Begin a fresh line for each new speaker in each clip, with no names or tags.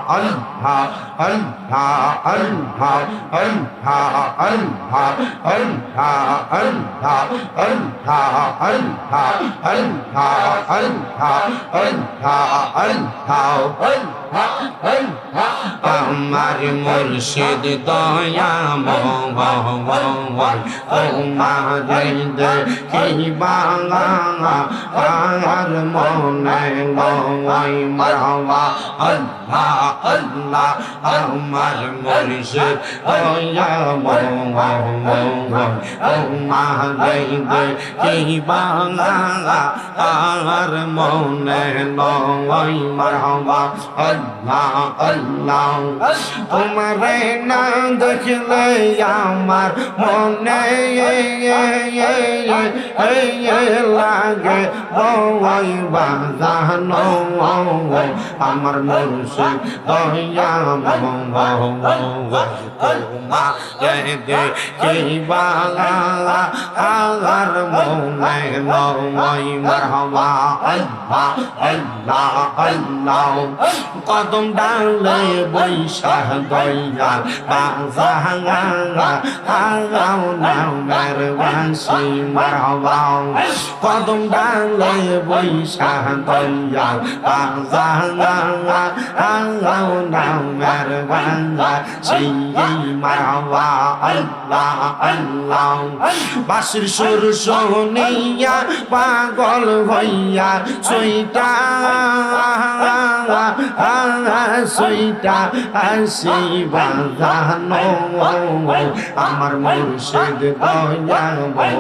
Allah, Allah, Allah, Allah, Allah, Allah, Allah, Allah, Allah, আমার মুর্শিদ দয়াময় তোমার দেখিবা আর মনে লয় মারহাবা আল্লাহ আল্লাহ আমার মুর্শিদ দয়াময় তোমার দেখিবা আর মনে লয় মারহাবা আল্লাহ আল্লাহ তোমারে না দেখলে আমার মনে লাগে ওই বাজানো আমার মুর্শিদ দয়াময় দেখিবা আর মনে লয় মারহাবা আল্লাহ আল্লাহ আল্লাহ কদম ডালে বৈশাখ দয়া বাজাঙা হাগাও নামের বাঁশি মারহাবা কদম ডালে বৈশাখ দয়া বাজাঙা হাগাও নামের বাঁশি মারহাবা আল্লাহ আল্লাহ বাঁশির সুর শুনিয়া পাগল হইয়া সইটা সইটা আসি বাজানো আমার মুর্শিদ দয়াময়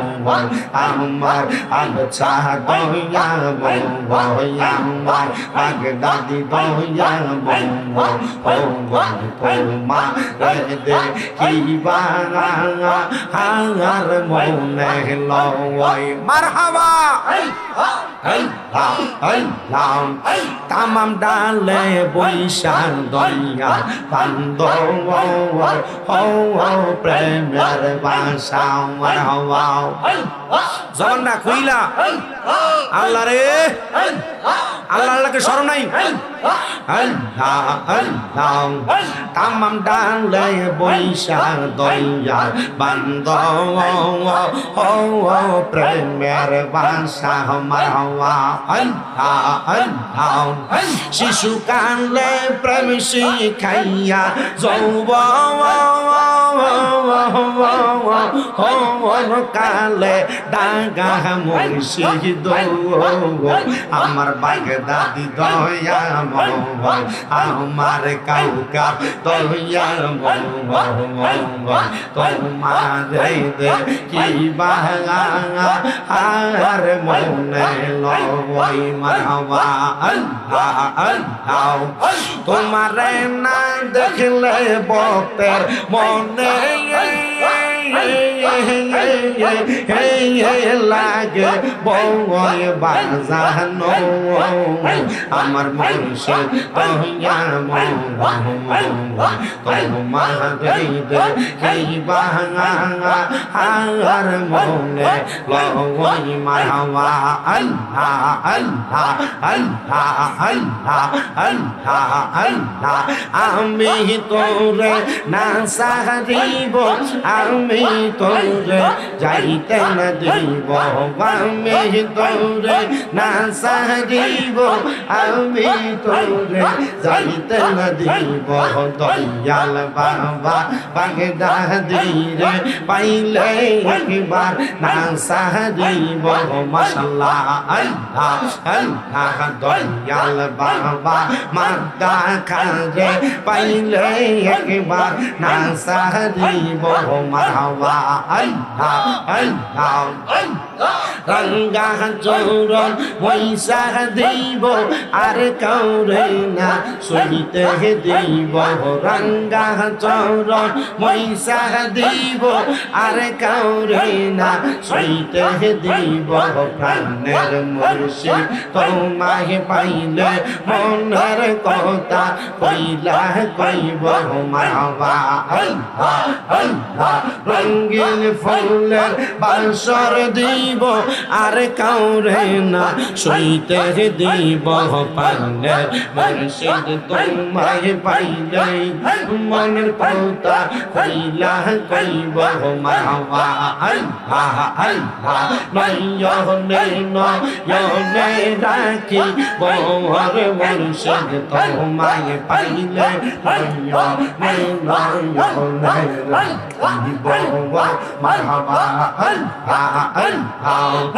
আমার আচ্ছা দয়াময় আমার বাগদাদি দয়াময় তোমা দেখিবা আর মনে লয় মারহাবা তামাম ডালে বৈশাখ দয়া পান্দ প্রেমের বাসা মারহাবা জবান না খুইলা আল্লাহ রে আল্লাহ আল্লাহকে স্মরণ নাই আল্লাহ আল্লাহ তামাম ডালে বৈশাখ দয়া বান্দ প্রেমের বাসা মারহাবা আল্লাহ আল্লাহ শিশু কালে প্রেম শিখাইয়া যৌবন কালে ডাগা মুর্শিদ আমার বাগদাদি দয়াময় আমার কাউকা দয়াময় তোমার দেখিবা আর মনে লয় মারহাবা আল্লাহ আল্লাহ তোমারে না দেখলে বক্তের মনে লাগে বই বাজানো আমার মুর্শিদ দয়াময় তোমার দেখিবা আর মনে লয় মারহাবা আল্লাহ আল্লাহ আল্লাহ আল্লাহ আল্লাহ আল্লাহ আমি তোরে না সারিব আমি তোরে যাইতে না দিব আমি তোরে না সারিব আমি তোরে যাইতে না দিব দয়াল বাবা বাগদাদি রে পাইলে একবার না সারিব মাশাআল্লাহ আল্লাহ আল্লাহ দয়াল বাবা মাদা খারে পাইলে একবার না সারিব মারহাবা আল্লাহ আল্লাহ রঙ্গা চৌরন পয়সা দিব আর কাউরে না সইতে দিব রঙ্গা চৌরন পয়সা দিব আর কাউরে না সইতে দিব প্রাণের মুর্শিদ তোমায় পাইলে মনের কথা কইলা কইব মারহাবা আল্লাহ আল্লাহ রঙিন ফুলের বাসর দিব আর কাউরে না সইতে দিব পাইলে মুর্শিদ তোমায় পাইলে মনের কথা কইলা কইব মারহাবা আল্লাহ আল্লাহ নয়নে নয়নে রাখি বহর মুর্শিদ তোমায় পাইলে নয়নে নয়নে রাখি বহর মারহাবা আল্লাহ আল্লাহ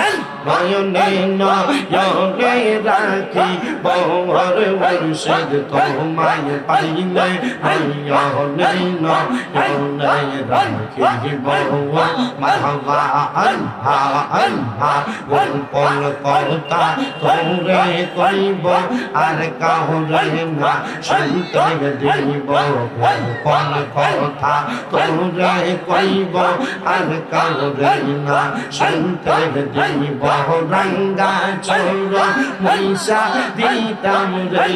নয়নে নয়নে রাখি বহর মুর্শিদ তোমায় পাইলে নয়নে নয়নে রাখি বহর মারহাবা আল্লাহ আল্লাহ গোপন কথা তোরে কইব আর কাউরে না শুনতে দিব গোপন কথা তোরে কইব আর কাউরে না শুনতে দিব রঙ্গা চোর মৈশা দিতাম রে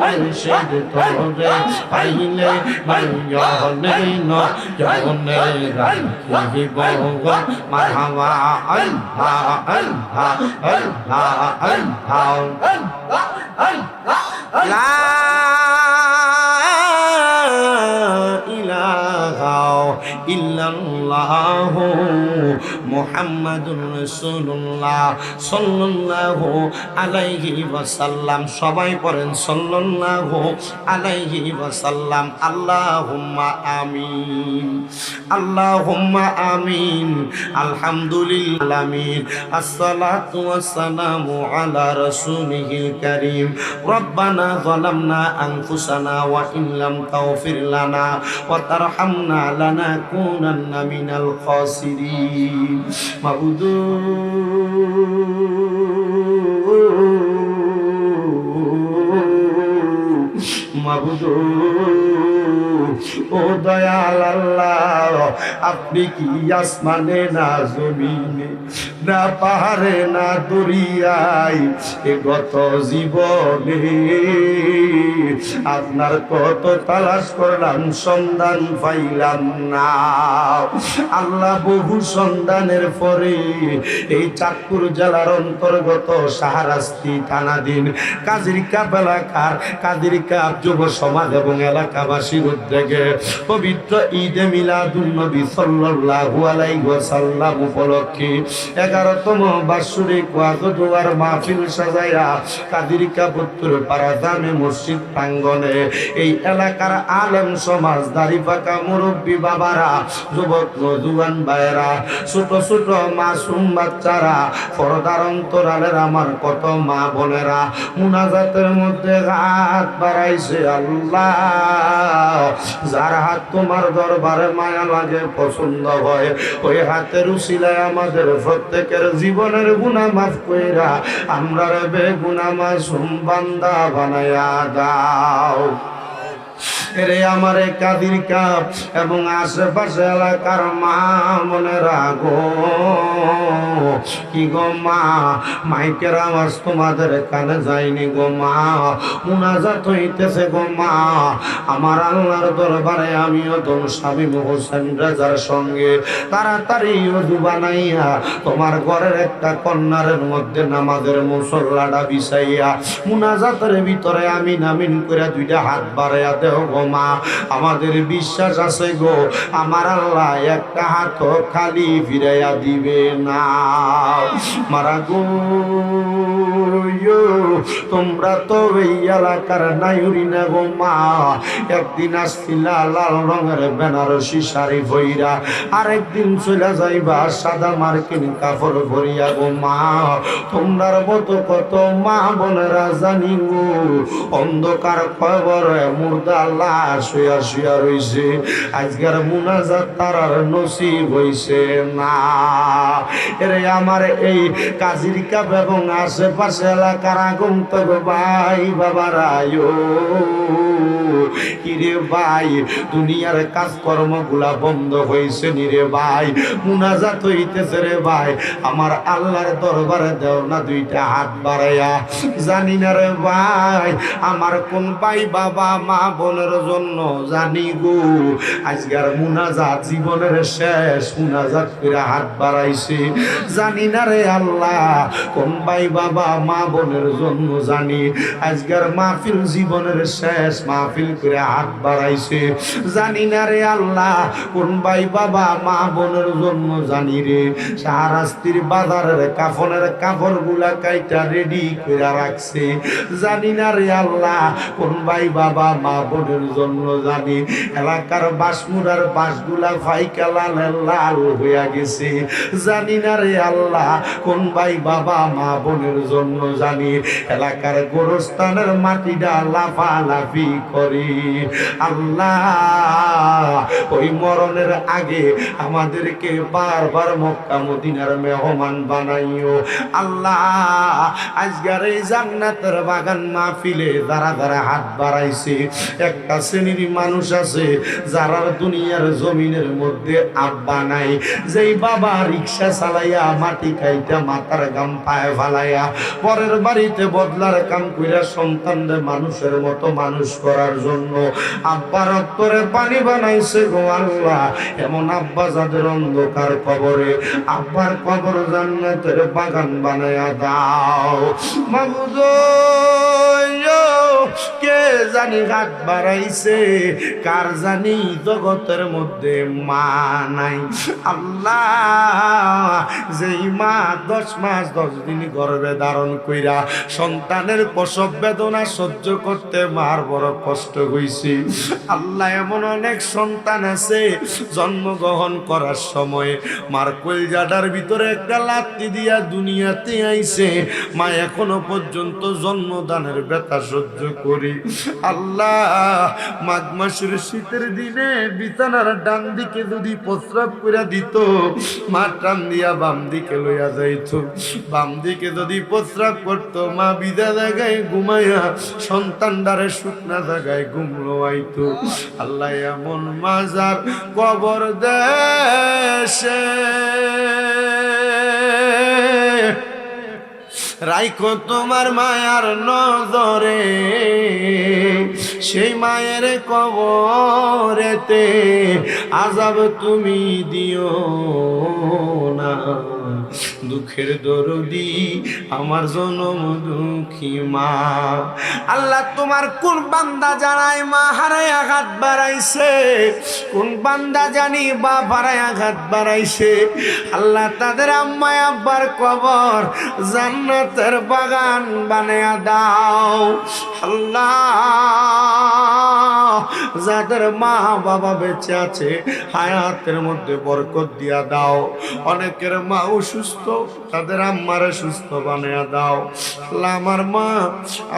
মুর্শিদ তোরে পাইলে নয়নে নয়নে রাখিব মারহাবা আল্লাহ আল্লাহ আল্লাহ আল্লাহ লা ইলাহা ইল্লাল্লাহু মুহাম্মাদুর রাসূলুল্লাহ সাল্লাল্লাহু আলাইহি ওয়াসাল্লাম। সবাই পড়েন সাল্লাল্লাহু আলাইহি ওয়াসাল্লাম। আল্লাহুম্মা আমিন আল্লাহুম্মা আমিন আলহামদুলিল্লাহ আমিন আসসালাতু ওয়াসসালামু আলা রাসূলিহিল কারীম রব্বানা যালামনা আনফুসানা ওয়া ইন লাম তাগফির লানা ওয়া তারহামনা লানাকুনান্না মিনাল খাসিরিন। মাবুদু মাবুদু ও দয়াল আল্লাহ, আপনি কি আসমানে না জমিনে না পাহাড়ে না দরিয়ায় এ গত জীবনে আপনার কত তালাশ করলাম সন্ধান পাইলাম না আল্লাহ। বহু সন্ধানের পরে এই চাঁদপুর জেলার অন্তর্গত শাহরাস্তি থানাধীন কাজিরকাপ এলাকার কাদিরকাপ যুব সমাজ এবং এলাকাবাসীর উদ্যোগে পবিত্র ঈদে মিলাদুন নবী সাল্লাল্লাহু আলাইহি ওয়াসাল্লাম উপলক্ষে 11তম বাৎসরিক ওয়াজ ও দোয়ার মাহফিল সাজায়া কাদিরকাপ উত্তর পাড়া জামে মসজিদ প্রাঙ্গণে এই এলাকার আলেম সমাজ, দাড়ি পাকা মুরব্বী বাবারা, যুবক নওজোয়ান ভাইয়েরা, ছোট ছোট মাসুম বাচ্চারা, পর্দার অন্তরালের আমার কত মা বোনেরা মুনাজাতের মধ্যে হাত বাড়াইছে। আল্লাহ, যার হাত তোমার দরবারে মায়া লাগে, পছন্দ হয়, ওই হাতের উসিলায় আমাদের প্রত্যেকের জীবনের গুনাহ মাফ কইরা আমরা রে বেগুনাহ মাসুম বান্দা বানায়া দাও। এরে আমার কাদিরকাপ এবং আশেপাশে এলাকার মা মনেরা গো, কি গো মা, মাইকের আওয়াজ তোমাদের কানে যায়নি গো মা, মুনাজাত হইতেছে গো মা। আমার আল্লাহর দরবারে আমিও তোর স্বামী হোসেন রাজার সঙ্গে তাড়াতাড়ি ওযু বানাইয়া তোমার ঘরের একটা কর্নারের মধ্যে নামাজের মুসল্লাটা বিছাইয়া মুনাজাতের ভিতরে আমিন আমিন করে দুইটা হাত বাড়াইয়া দেও গো মা। আমাদের বিশ্বাস আছে গো আমার আল্লাহ একটা হাত খালি ফিরাইয়া দিবে না। মারা গো, তোমরা তো এই এলাকার নাইরি না গো মা। একদিন আসছিলা লাল রঙের বেনারসি শাড়ি ভইরা, আরেকদিন চলে যাইবা সাদা মার্কিন কাপড় ভরিয়া গো মা। তোমরার মতো কত মা বোনেরা জানি গো অন্ধকার কবরে মুর্দা লাশ শুয়া শুয়া রইছে, আজকের মুনাজাত তারার নসিব হইছে না। এরে আমার এই কাজিরকাপ এবং আশেপাশে এলাকার আগন্তক ভাই বাবারা, কি রে ভাই, দুনিয়ার কাজকর্মগুলা বন্ধ হয়েছে নি রে ভাই, মুনাজাত হইতেছে রে ভাই, আমার আল্লাহর দরবারে দেও না দুইটা হাত বাড়াইয়া। জানি না রে ভাই আমার কোন ভাই বাবা মা বোনের জন্য জানি গো আজকের মুনাজাত জীবনের শেষ মুনাজাত করে হাত বাড়াইছে। জানি না রে আল্লাহ কোন ভাই বাবা মা বোনের জন্য জানি আজকের মাহফিল জীবনের শেষ মাহফিল করে হাত বাড়াইছে। জানি না রে আল্লাহ কোন ভাই বাবা মা বোনের জন্য জানি রে শাহরাস্তির বাজারের কাফনের কাপড় গুলা কাইটা রেডি করে রাখছে। জানি না রে আল্লাহ কোন ভাই বাবা মা বোনের জন্য জানি এলাকার বাসমুরার বাসগুলা ফাইকা লাল লাল হইয়া গেছে। জানি না রে আল্লাহ কোন ভাই বাবা মা বোনের জন্য জানি এলাকার গোরস্থানের মাটিটা লাফালাফি করে। আল্লাহ ওই মরণের আগে আমাদেরকে বারবার মক্কা মদিনার মেহমান বানাইও। আল্লাহ আজকের এই জান্নাতের বাগান মাহফিলে যারা যারা হাত বাড়াইছে একটা শ্রেণীর মানুষ আছে যারা দুনিয়ার জমিনের মধ্যে আব্বা নাই, যেই বাবা রিক্সা চালাইয়া মাটি খাইটা মাথার গাম পায়ে ফালাইয়া পরের বাড়িতে বদলার কাম কইরা সন্তানদের মানুষের মতো মানুষ করার জন্য আব্বার অন্তরে পানি বানাইছে গো আল্লাহ। এমন আব্বা যাদের অন্ধকার কবরে আব্বার কবর জান্নাতের বাগান বানায়া দাও মাবুদ। কে জানি হাত বাড়াইছে কার জানি জগতের মধ্যে মা নাই। আল্লাহ যেই মা 10 মাস 10 দিন গর্ভে ধারণ কইরা সন্তানের প্রসব বেদনা সহ্য করতে মার বড় কষ্ট হইছে। আল্লাহ এমন অনেক সন্তান আছে জন্মগ্রহণ করার সময় মার কলজাটার ভিতরে একটা লাথি দিয়া দুনিয়াতে আইছে, মা এখনো পর্যন্ত জন্মদানের ব্যথা সহ্য করি। আল্লাহ মাঘ মাসের শীতের দিনে বিছানার ডান দিকে যদি প্রস্রাব করে দিত মা টান দিয়া বাম দিকে লইয়া যাইত, বাম দিকে যদি প্রস্রাব করতো মা বিদা জায়গায় ঘুমাইয়া সন্তানটারে শুকনা জায়গায় ঘুম লোয়াইতো। আল্লাহ এমন মাজার কবর দেশে রাইখো তোমার মায়ার নজরে, সেই মায়ের কবরেতে আযাব তুমি দিও না। দুঃখের দরদি আমার জনম দুঃখী মা। আল্লাহ তোমার কোন বান্দা জানাই মা হারায় আঘাত বাড়াইছে, কোন বান্দা জানি বাপ হারায় আঘাত বাড়াইছে। আল্লাহ তাদের আম্মা আব্বার কবর জান্নাতের বাগান বানায়া দাও। আল্লাহ যাদের মা বাবা বেঁচে আছে হায়াতের মধ্যে বরকত দিয়া দাও। অনেকের মা অসুস্থ, তাদের আম্মারে সুস্থ বানায়া দাও। আল্লাহ আমার মা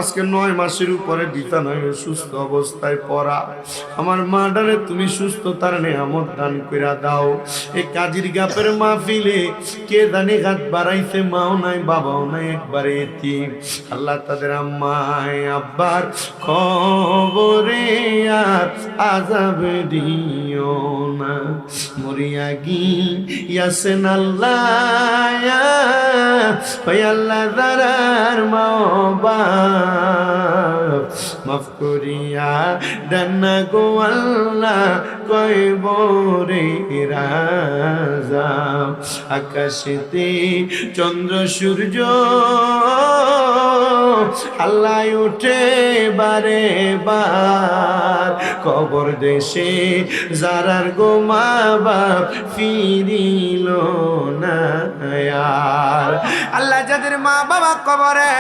আজকে 9 মাসের উপরে বিছানায় সুস্থ অবস্থায় পড়া, আমার মা ডানে তুমি সুস্থতার নেয়ামত দান কইরা দাও। এই কাজীর গাপের মাহফিলে কে জানি হাত বাড়াইছে, মাও নাই বাবাও নাই, একবারে এতিম। আল্লাহ তাদের আম্মায় আব্বার কবরে আর আযাব দিও না। মরিয়া গিয়াছেন আল্লাহ আল্লাহ দারার মা মাফ করিয়া দানা গো আল্লাহ কয়বরে রাজা। আকাশেতে চন্দ্র সূর্য আল্লাহ উঠে বারে বার, কবর দেশে যারার গো মা বাপ ফিরিল না আর। আল্লাহ যাদের মা বাবা কবরে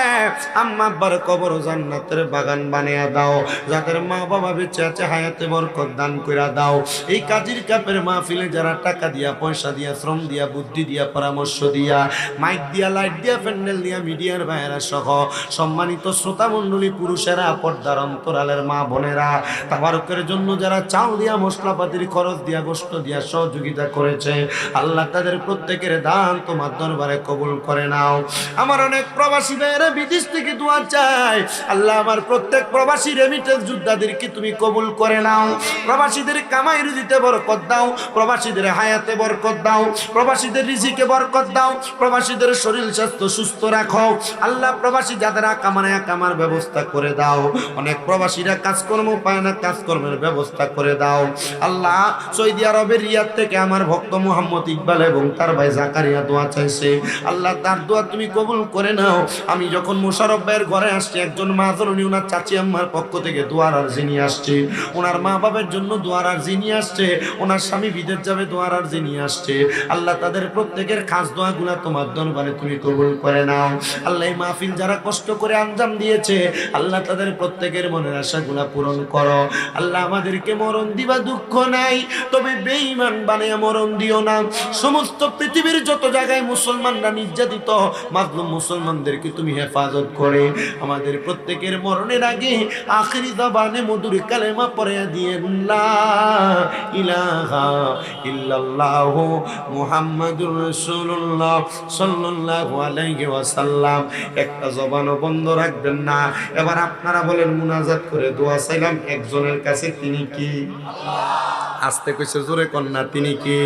আম্মা আব্বার কবর জান্নাতের বাগান বানিয়ে দাও। যাদের মা বাবা বেঁচে আছে হায়াতে বরকত দান কইরা দাও। এই কাজীর কাপের মাহফিলে যারা টাকা দিয়া পয়সা দিয়া শ্রম দিয়া বুদ্ধি দিয়া পরামর্শ দিয়া মাইক দিয়া লাইট দিয়া প্যান্ডেল দিয়া মিডিয়ার ভাইয়েরা সহ সম্মানিত শ্রোতা মণ্ডলী পুরুষেরা পর্দার অন্তরালের মা বোনেরা তাবারকের আমাদের জন্য যারা চাল দিয়া মশলাপাতির খরচ দিয়া গোশত দিয়া সহযোগিতা করেছে আল্লাহ তাদের প্রত্যেকের দান তোমার দরবারে কবুল করে নাও। আমার অনেক প্রবাসী ভাইয়েরা বিদেশ থেকে দোয়া চায়, আল্লাহ আমার প্রত্যেক প্রবাসী রেমিটেন্স যোদ্ধাদেরকে তুমি কবুল করে নাও। প্রবাসীদের কামাই রুজিতে বরকত দাও, প্রবাসীদের হায়াতে বরকত দাও, প্রবাসীদের রিজিকে বরকত দাও, প্রবাসীদের শরীর স্বাস্থ্য সুস্থ রাখো। আল্লাহ প্রবাসী যাদের কামার ব্যবস্থা করে দাও। অনেক প্রবাসীরা কাজকর্ম পায় না, কাজকর্মের ব্যবস্থা করে দাও। আল্লাহ সৌদি আরবের রিয়াদ থেকে আমার ভক্ত মোহাম্মদ ইকবাল এবং তার ভাই জাকারিয়া দোয়া চাইছে, আল্লাহ তার দোয়া তুমি কবুল করে নাও। আমি যখন মোশাররফ ভাইয়ের ঘরে আসছি একজন মা জননী ওনার চাচি আম্মার পক্ষ থেকে দোয়ার আরজি নিয়ে আসছে, ওনার মা বাবার জন্য দোয়ার আরজি নিয়ে আসছে, ওনার স্বামী বিদেশ যাবে দোয়ার আরজি নিয়ে আসছে। আল্লাহ তাদের প্রত্যেকের খাস দোয়াগুলা তোমার দরবারে তুমি কবুল করে নাও। আল্লাহ এই মাহফিল যারা কষ্ট করে আঞ্জাম দিয়েছে আল্লাহ তাদের প্রত্যেকের মনের আশাগুলা পূরণ করো। আল্লাহ আমাদেরকে মরণ দিবা দুঃখ নাই, তবে বেঈমান বানিয়ে মরণ দিও না। সমস্ত পৃথিবীর যত জায়গায় মুসলমানরা নির্যাতিত মাজলুম মুসলমানদেরকে তুমি হেফাজত করে আমাদের প্রত্যেকের মরণের আগে আখিরি জবানে মধুর কালেমা পড়ে দিয়ে লা ইলাহা ইল্লাল্লাহ মুহাম্মাদুর রাসূলুল্লাহ সাল্লাল্লাহু আলাইহি ওয়াসাল্লাম। একটা জবানও বন্ধ রাখবেন না। এবার আপনারা বলেন মুনাজাত করে দোয়া চাইলাম একজনের কাছে, তিনি কি? আস্তে কইছে জোরে কন্যা, তিনি কি?